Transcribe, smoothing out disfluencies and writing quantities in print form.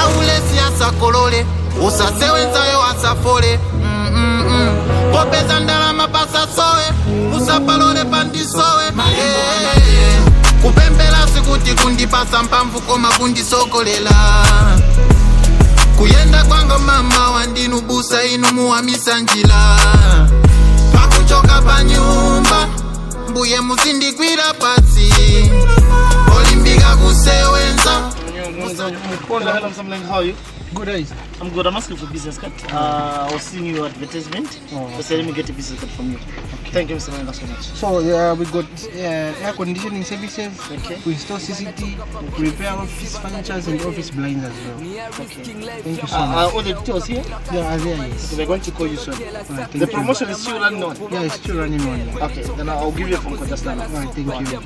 Aule siasa kolole, usasewenzayo asafole. Popeza ndalama pasa sowe, usapalole pandisowe. Kupembela sikuti kundipasa mpamvu koma kundisokolela. Kuyenda kwanga mama wandinubusa inu muhamisa njila. Pakuchoka pa nyumba, mbuye muzindikwira pasi. Olimbika kusewenza. How are you? Good days. I'm good. I'm asking for business card. I was seeing your advertisement. So say let me get a business card from you. Okay. Thank you, Mr. Manga, so much. So we got air conditioning services. Okay. We install CCTV, repair office furniture and office blinds as well. Okay. Thank you so much. All the details here? Yeah, there yes. So we're going to call you soon. Right, The promotion is still running on. Yeah, it's still running on. Okay, then I'll give you a phone call just now. Alright, thank you.